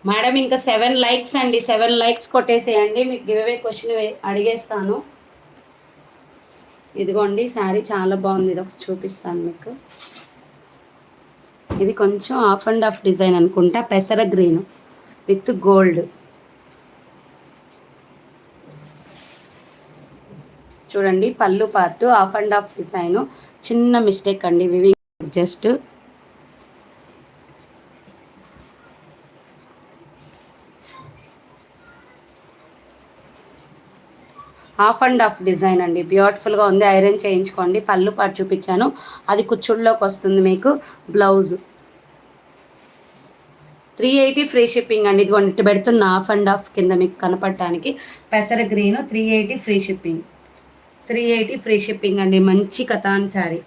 Madam ఇంకా 7 likes అండి, 7 likes కొట్టేసేయండి, మీకు గివ్ అవే క్వశ్చన్ అడిగేస్తాను. ఇదిగోండి శారీ చాలా బాగుంది, ఇది ఒకటి చూపిస్తాను మీకు. ఇది కొంచెం ఆఫ్ అండ్ ఆఫ్ డిజైన్ అనుకుంటా, పెసర గ్రీన్ విత్ గోల్డ్. చూడండి పళ్ళు part of and of design, చిన్న మిస్టేక్ అండి weaving just. Half and half design అండి, బ్యూటిఫుల్గా ఉంది. ఐరన్ చేయించుకోండి. పళ్ళు పాటు చూపించాను, అది కుచ్చుళ్ళలోకి వస్తుంది మీకు. బ్లౌజ్ 380 ఫ్రీ షిప్పింగ్ అండి. ఇదిగోండి ఇటు పెడుతున్న హాఫ్ అండ్ హాఫ్ కింద మీకు కనపడటానికి. పెసర green 380 free shipping. 380 free shipping అండి. మంచి కథాన్ శారీ.